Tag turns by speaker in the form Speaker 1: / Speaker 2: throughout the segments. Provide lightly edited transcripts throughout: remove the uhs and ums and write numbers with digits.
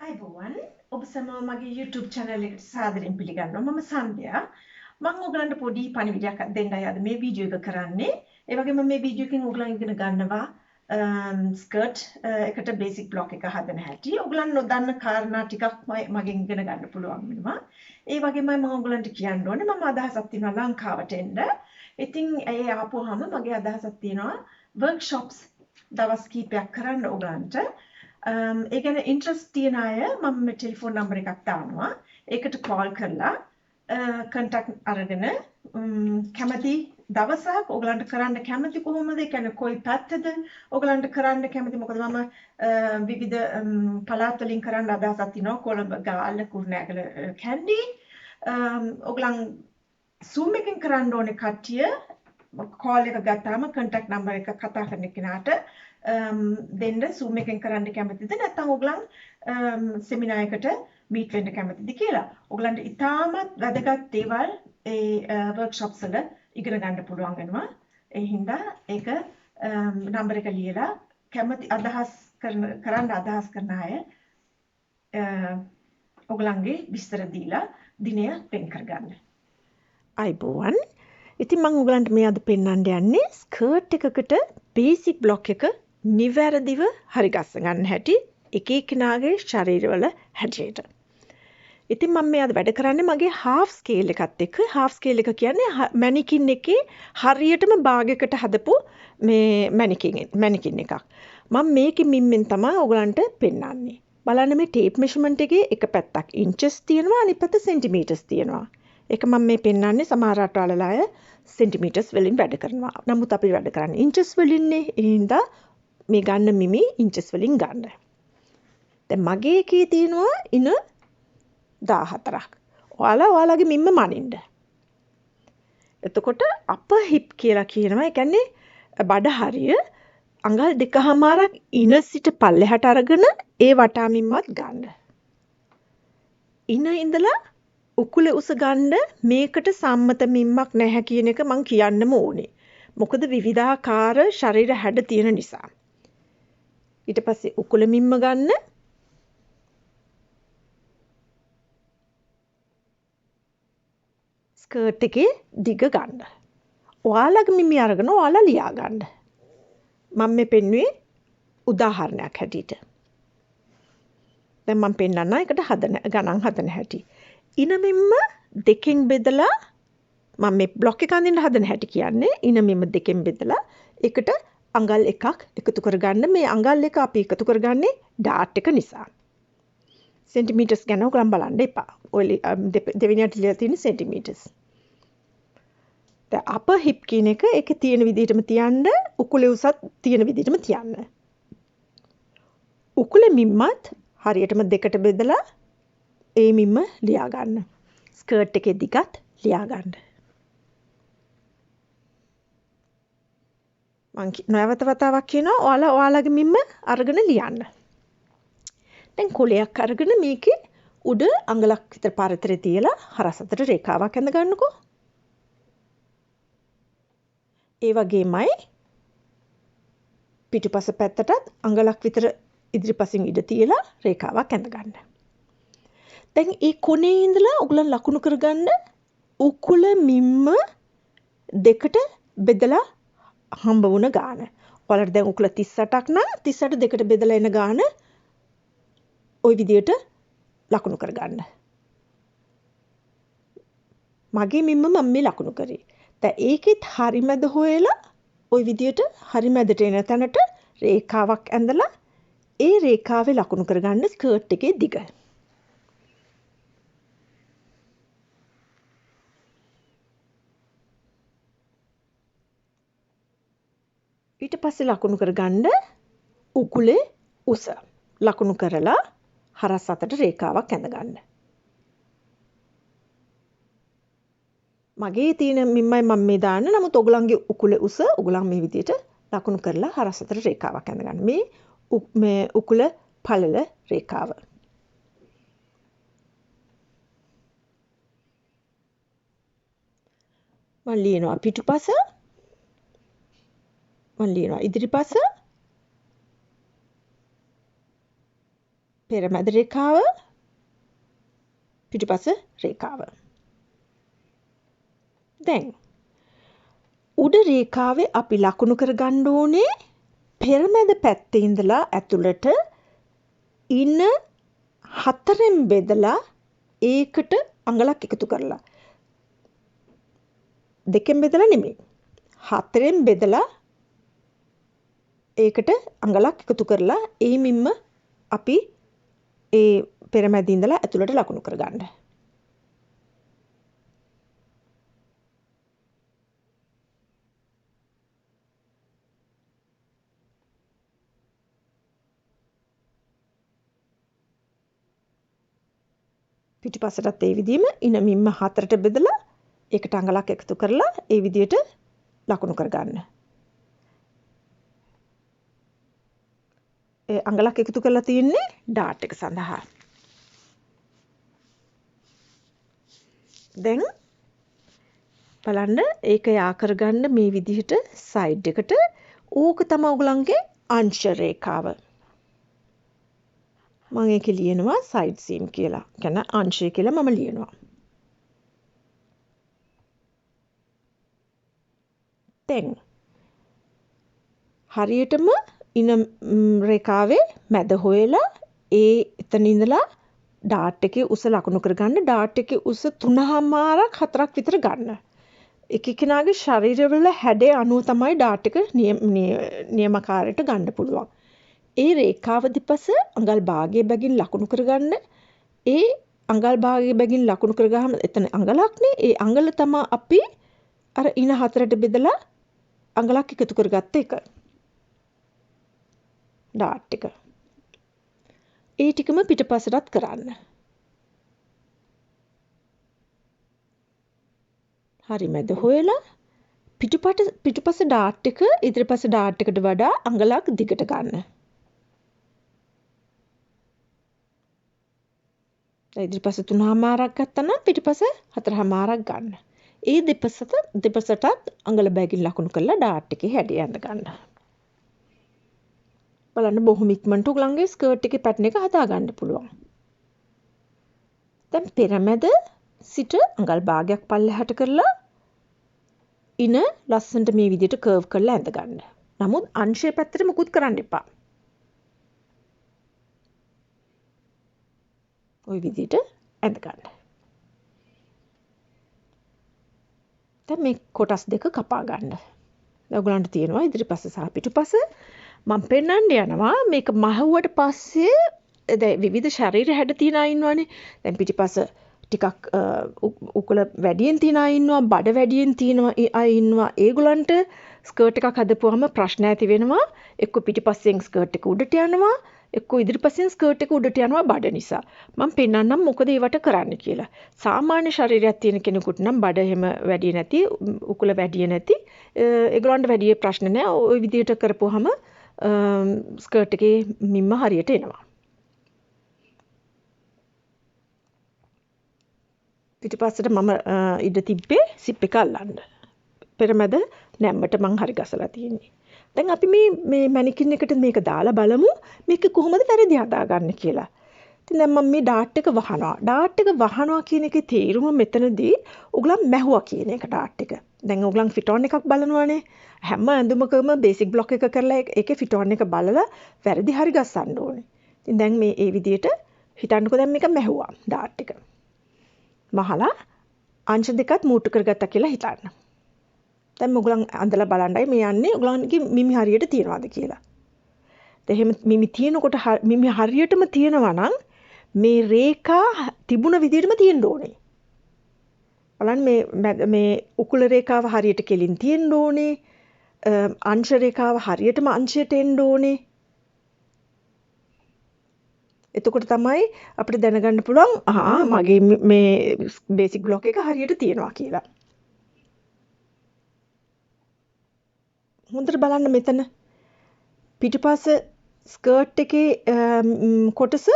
Speaker 1: අයිබෝවන් ඔබ සැමම මගේ YouTube channel එකට සාදරයෙන් පිළිගන්නවා. මම සන්ධ්‍යා. මම ඔයගලන්ට පොඩි පණිවිඩයක් දෙන්නයි අද මේ වීඩියෝ එක කරන්නේ. ඒ වගේම මේ වීඩියෝ එකෙන් ඔයගලන් ඉගෙන ගන්නවා ස්කර්ට් එකට බේසික් බ්ලොක් එක හදන හැටි. ඔයගලන් නොදන්න කාරණා ටිකක් මගෙන් ඉගෙන ගන්න පුළුවන් වෙනවා. ඒ වගේමයි මම ඔයගලන්ට කියන්න ඕනේ මම අදහසක් තියෙනවා ලංකාවට එන්න. ඉතින් ඒ ආපුවාම මගේ අදහසක් තියෙනවා workshops දවස් කීපයක් කරන්න ඔයගලන්ට. ඒ කියන්නේ ඉන්ට්‍රස්ට් තියන අය මම මේ ටෙලිෆෝන් නම්බර් එකක් දානවා. ඒකට කෝල් කරලා කන්ටැක්ට් අරගෙන කැමති දවසක් ඔයගලන්ට කරන්න කැමති කොහොමද? ඒ කියන්නේ කොයි පැත්තද ඔයගලන්ට කරන්න කැමති? මොකද මම විවිධ පළාත් වලින් කරන්න අදහසක් තියෙනවා. කොළඹ, ගාල්ල, කුරුණෑගල, කැන්ඩි. ඔයගලන් Zoom එකෙන් කරන්න ඕනේ කට්ටිය කෝල් එක ගත්තාම කන්ටැක්ට් නම්බර් එක කතා කරන කෙනාට දෙන්න Zoom එකෙන් කරන්න කැමතිද නැත්නම් ඔයගලන් සෙමිනාර් එකට මීට් වෙන්න කැමතිද කියලා. ඔයගලන්ට ඉතාමත් වැදගත් දේවල් ඒ වර්ක්ෂොප්ස් වල ඉගෙන ගන්න පුළුවන් වෙනවා. ඒ හින්දා ඒක නම්බර එක ලියලා කැමති කරන්න අදහස් කරන අය ඔයගලන්ගේ විස්තර දීලා දිනය වෙන් කරගන්න. අයිබෝවන්. ඉතින් මම ඔයගලන්ට මේ අද පෙන්වන්න යන්නේ ස්කර්ට් එකකට බේසික් බ්ලොක් එක නිවැරදිව හරි ගස්ස ගන්න හැටි එක එක්කෙනාගේ ශරීරවල හැටියට. ඉතින් මම මේ අද වැඩ කරන්නේ මගේ half scale එකත් එක්ක. half scale එක කියන්නේ මැනිකින් එකේ හරියටම භාගයකට හදපු මේ මැනිකින් එකක්. මම මේකේ මිම්මෙන් තමයි ඔයගලන්ට පෙන්වන්නේ. බලන්න මේ ටේප් මෙෂර්මන්ට් එකේ එක පැත්තක් ඉන්චස් තියෙනවා අනිත් පැත්ත සෙන්ටිමීටර්ස් තියෙනවා. ඒක මම මේ පෙන්වන්නේ සමහර රටවල අය සෙන්ටිමීටර්ස් වලින් වැඩ කරනවා. නමුත් අපි වැඩ කරන්නේ ඉන්චස් වලින්නේ. ඒ හින්දා මේ ගන්න මිමි ඉන්චස් වලින් ගන්න. දැන් මගේ එකේ තියෙනවා ඉන 14ක්. ඔයාලගේ මිම්ම මනින්න. එතකොට අප හිප් කියලා කියනවා. ඒ කියන්නේ බඩ හරිය අඟල් 2.5ක් ඉන සිට පල්ලෙහාට අරගෙන ඒ වටා මිම්මත් ගන්න. ඉන ඉඳලා උකුලේ උස ගන්න මේකට සම්මත මිම්මක් නැහැ කියන එක මං කියන්නම ඕනේ. මොකද විවිධාකාර ශරීර හැඩ තියෙන නිසා. ඊට පස්සේ උකුල මිම්ම ගන්න. ස්කර්ට් එකේ දිග ගන්න. ඔයාලගේ මිමි අරගෙන ඔයාලා ලියා ගන්න. මම මේ පෙන්වුවේ උදාහරණයක් හැටියට. දැන් මම පෙන්නන්න එකට ගණන් හදන හැටි. ඉන මිම්ම දෙකෙන් බෙදලා මම මේ බ්ලොක් එක අඳින්න හදන හැටි කියන්නේ ඉන මිම්ම දෙකෙන් බෙදලා එකට අඟල් එකක් එකතු කරගන්න. මේ අඟල් එක අපි එකතු කරගන්නේ ඩාට් එක නිසා. සෙන්ටිමීටර්ස් ගැන ඔයගොල්ලන් බලන්න එපා. ඔය දෙවෙනියට ලියලා තියෙන සෙන්ටිමීටර්ස්. දැන් අප හිප් කියන එක ඒකේ තියෙන විදිහටම තියන්න, උකුලේ උසත් තියෙන විදිහටම තියන්න. උකුලේ මිම්මත් හරියටම දෙකට බෙදලා ඒ මිම්ම ලියා ගන්න. ස්කර්ට් එකේ දිගත් ලියා ගන්න. මං නැවත වතාවක් කියනවා ඔයාලගේ මිම්ම අරගෙන ලියන්න. දැන් කොලයක් අරගෙන මේකේ උඩ අඟලක් විතර පරතරේ තියලා හරස් අතර රේඛාවක් ඇඳ ගන්නකෝ. ඒ වගේමයි පිටුපස පැත්තටත් අඟලක් විතර ඉදිරිපසින් ඉඩ තියලා රේඛාවක් ඇඳ ගන්න. දැන් ඒ කොනේ ඉඳලා ඔයගලන් ලකුණු කරගන්න උකුල මිම්ම දෙකට බෙදලා හම්බ වුණ ගාන. ඔයාලට දැන් උකුල 38ක් නම් 38 දෙකට බෙදලා එන ගාන ওই විදියට ලකුණු කරගන්න. මගේ මිම්ම මම මේ ලකුණු කරේ. දැන් ඒකෙත් හරිමැද හොයලා ওই විදියට හරිමැදට එන තැනට රේඛාවක් ඇඳලා ඒ රේඛාවේ ලකුණු කරගන්න ස්කර්ට් එකේ දිග. ඊට පස්සේ ලකුණු කරගන්න උකුලේ උස. ලකුණු කරලා හරස් අතට රේඛාවක් ඇඳ ගන්න. මගේ තියෙන මිම්මයි මම මේ දාන්න. නමුත් ඔයගලන්ගේ උකුලේ උස ඔයගලන් මේ විදිහට ලකුණු කරලා හරස් අතට රේඛාවක් ඇඳ ගන්න. මේ උකුල පළල රේඛාව. මම ලියනවා පිටුපස. මම ලියනවා ඉදිරිපස. පෙරමැද රේඛාව පිටුපස රේඛාව. දැන් උඩ රේඛාවේ අපි ලකුණු කරගන්න ඕනේ පෙරමැද පැත්තේ ඉඳලා ඇතුළට ඉන 4න් බෙදලා ඒකට අඟලක් එකතු කරලා. 2න් බෙදලා නෙමෙයි. 4න් බෙදලා ඒකට අඟලක් එකතු කරලා එයිමින්ම අපි ඒ පෙරමැද ඉඳලා ඇතුළට ලකුණු කරගන්න. පිටිපස්සටත් ඒ විදිහම ඉනමින්ම 4ට බෙදලා ඒකට අඟලක් එකතු කරලා ඒ විදිහට ලකුණු කරගන්න. ඒ අඟලක් එකතු කරලා තියෙන්නේ ඩාට් එක සඳහා. දැන් බලන්න ඒක යා කරගන්න මේ විදිහට සයිඩ් එකට ඕක තමයි ඔයගලන්ගේ අංශ රේඛාව. මම ඒකේ ලියනවා සයිඩ් සීම් කියලා. කියන්නේ අංශය කියලා මම ලියනවා. දැන් හරියටම ඉන රේඛාවේ මැද හොයලා ඒ එතන ඉඳලා ඩාට් එකේ උස ලකුණු කරගන්න. ඩාට් එකේ උස 3.5ක් 4ක් විතර ගන්න. එක එක්කෙනාගේ ශරීරවල හැඩය අනුව තමයි ඩාට් එක නියමාකාරයට ගන්න පුළුවන්. ඒ රේඛාව දෙපස අඟල් භාගයේ බැගින් ලකුණු කරගන්න. ඒ අඟල් භාගයේ බැගින් ලකුණු කරගහම එතන අඟලක්නේ. ඒ අඟල තමයි අපි අර ඉන 4ට බෙදලා අඟලක් එකතු කරගත්ත එක. ඩාට් එක. ඒ ටිකම පිටපසටත් කරන්න. හරි මැද හොයලා පිටුපස ඩාට් එක ඉදිරිපස ඩාට් එකට වඩා අඟලක් දිගට ගන්න. ඉදිරිපස 3.5ක් ගත්තා නම් පිටුපස 4.5ක් ගන්න. ඒ දෙපසටත් අඟල බැගින් ලකුණු කරලා ඩාට් එකේ හැඩය ඇඳ ගන්න. බලන්න බොහොම ඉක්මනට උගලන්ගේ ස්කර්ට් එකේ පැටර්න් එක හදා ගන්න පුළුවන්. දැන් පෙරමැද සිට අඟල් භාගයක් පල්ලෙහාට කරලා ඉන ලස්සනට මේ විදිහට කර්ව් කරලා ඇඳ ගන්න. නමුත් අංශය පැත්තට මුකුත් කරන්න එපා. ওই විදිහට ඇඳ ගන්න. දැන් මේ කොටස් දෙක කපා ගන්න. ඔයගලන්ට තියෙනවා ඉදිරිපස සහ පිටුපස. මම පෙන්නන්න යනවා මේක මහුවට පස්සේ දැන් විවිධ ශරීර හැඩ තියන අය ඉන්නවනේ. දැන් පිටිපස ටිකක් උකුල වැඩියෙන් තියන අය ඉන්නවා, බඩ වැඩියෙන් තියන අය ඉන්නවා. ඒගොල්ලන්ට ස්කර්ට් එකක් හදපුවාම ප්‍රශ්න ඇති වෙනවා. එක්ක පිටිපස්සෙන් ස්කර්ට් එක උඩට යනවා, එක්ක ඉදිරිපස්සෙන් ස්කර්ට් එක උඩට යනවා බඩ නිසා. මම පෙන්නන්නම් මොකද ඒවට කරන්න කියලා. සාමාන්‍ය ශරීරයක් තියෙන කෙනෙකුට නම් බඩ එහෙම වැඩි නැති, උකුල වැඩි නැති, ඒගොල්ලන්ට වැඩි ප්‍රශ්න නැහැ. ওই විදිහට කරපුවාම ස්කර්ට් එකේ මිම්ම හරියට එනවා. පිටිපස්සට මම ඉඩ තිබ්බේ සිප් එක අල්ලන්න. පෙරමැද නැම්මට මං හරි ගසලා තියෙන්නේ. දැන් අපි මේ මැනිකින් එකට මේක දාලා බලමු මේක කොහොමද වැරදි හදාගන්නේ කියලා. ඉතින් දැන් මම මේ ඩාට් එක වහනවා. ඩාට් එක වහනවා කියන එකේ තේරුම මෙතනදී උගලන් මැහුවා කියන එක ඩාට් එක. දැන් උගලන් ෆිටෝන් එකක් බලනවානේ. හැම ඇඳුමකම බේසික් බ්ලොක් එක කරලා ඒකේ ෆිටෝන් එක බලලා වැරදි හරි ගස්සන්න ඕනේ. ඉතින් දැන් මේ ඒ විදිහට හිතන්නකෝ දැන් මේක මැහුවා ඩාට් එක. මහලා අංශ දෙකත් මූට්ටු කරගත්තා කියලා හිතන්න. දැන් ඔයගොල්ලන් අඳලා බලන්නයි මේ යන්නේ ඔයගොල්ලන්ගේ මිමි හරියට තියනවාද කියලා. දැන් එහෙම මිමි තියෙනකොට මිමි හරියටම තියනවා නම් මේ රේඛා තිබුණ විදිහටම තියෙන්න ඕනේ. බලන්න මේ උකුල රේඛාව හරියට කෙලින් තියෙන්න ඕනේ. අංශ රේඛාව හරියටම අංශයට එන්න ඕනේ. එතකොට තමයි අපිට දැනගන්න පුළුවන් මගේ මේ බේසික් බ්ලොක් එක හරියට තියෙනවා කියලා. හොඳට බලන්න මෙතන පිටිපස්ස ස්කර්ට් එකේ කොටස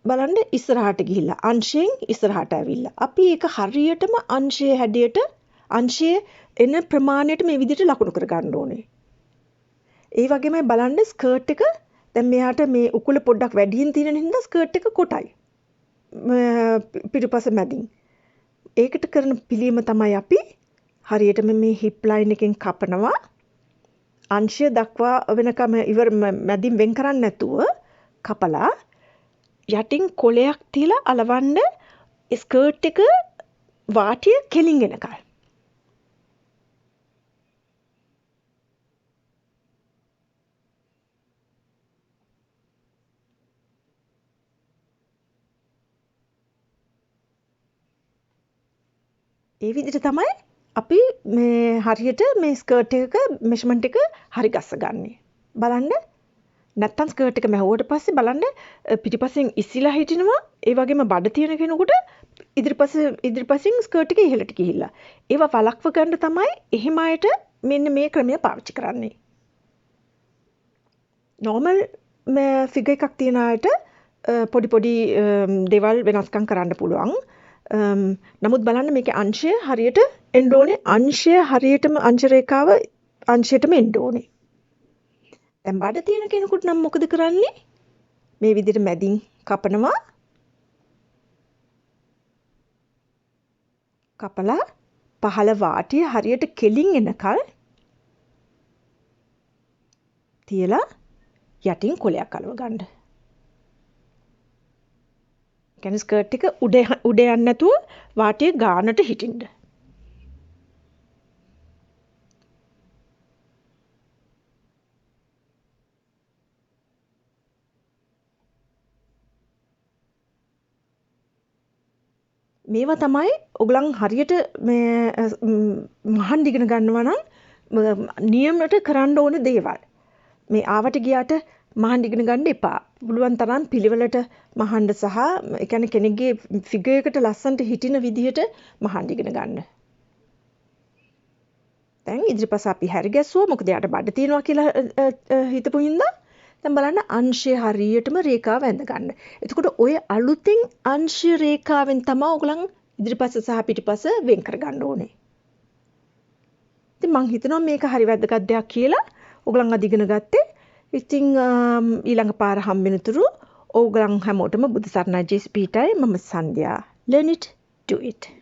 Speaker 1: බලන්න ඉස්සරහට ගිහිල්ලා අංශයෙන් ඉස්සරහට ඇවිල්ලා. අපි ඒක හරියටම අංශයේ හැඩයට අංශයේ එන ප්‍රමාණයට මේ විදිහට ලකුණු කර ගන්න ඕනේ. ඒ වගේම බලන්න ස්කර්ට් එක දැන් මෙයාට මේ උකුල පොඩ්ඩක් වැඩියෙන් තියෙන හින්දා ස්කර්ට් එක කොටයි. පිටුපස මැදින්. ඒකට කරන පිළියම තමයි අපි හරියටම මේ හිප් ලයින් එකෙන් කපනවා. අංශය දක්වා වෙනකම ඉවර මැදින් වෙන් කරන්නේ නැතුව කපලා යටින් කොලයක් තියලා අලවන්න ස්කර්ට් එක වාටිය කෙලින් එනකල්. ඒ විදිහට තමයි අපි මේ හරියට මේ ස්කර්ට් එකක මෙෂර්මන්ට් එක හරි ගස්සගන්නේ. බලන්න නැත්තම් ස්කර්ට් එක මැහුවට පස්සේ බලන්න පිටිපස්සෙන් ඉස්සිලා හිටිනවා. ඒ වගේම බඩ තියෙන කෙනෙකුට ඉදිරිපසින් ස්කර්ට් එක ඉහළට ගිහිල්ලා. ඒවා වළක්ව ගන්න තමයි එහෙම අයට මෙන්න මේ ක්‍රමය පාවිච්චි කරන්නේ. නෝමල් ෆිගර් එකක් තියන අයට පොඩි දේවල් වෙනස්කම් කරන්න පුළුවන්. නමුත් බලන්න මේකේ අංශය හරියට එන්න ඕනේ. අංශය හරියටම අංශ රේඛාව අංශයටම එන්න ඕනේ. දැන් බඩ තියෙන කෙනෙකුට නම් මොකද කරන්නේ? මේ විදිහට මැදින් කපනවා. කපලා පහළ වාටිය හරියට කෙලින් එනකල් තියලා යටින් කොලයක් අලව ගන්න. කියන්නේ ස්කර්ට් එක උඩ යන්නේ නැතුව වාටිය ගානට හිටින්න. මේවා තමයි ඔයගලන් හරියට මේ මහන් ඉගෙන ගන්නවා නම් නියමයට කරන්න ඕන දේවල්. මේ ආවට ගියාට මහන් ඉගෙන ගන්න එපා. පුළුවන් තරම් පිළිවෙලට මහන්න සහ ඒ කියන්නේ කෙනෙක්ගේ ෆිගර් එකට ලස්සනට හිටින විදිහට මහන් ඉගෙන ගන්න. දැන් ඉදිරිපස අපි හැරි ගැස්සුවා. මොකද යාට බඩ තියෙනවා කියලා හිතපු හින්දා දැන් බලන්න අංශය හරියටම රේඛාව ඇඳ ගන්න. එතකොට ඔය අලුතින් අංශ රේඛාවෙන් තමයි ඔයගලන් ඉදිරිපස සහ පිටිපස වෙන් කර ගන්න ඕනේ. ඉතින් මං හිතනවා මේක හරි වැදගත් දෙයක් කියලා. ඔයගලන් අද ඉගෙන ගත්තේ. ඉතින් ඊළඟ පාර හම්බෙනතුරු ඔයගලන් හැමෝටම බුදු සරණයි ජේසුස් පීඨයි. මම සන්ධ්‍යා. Learn it, do it.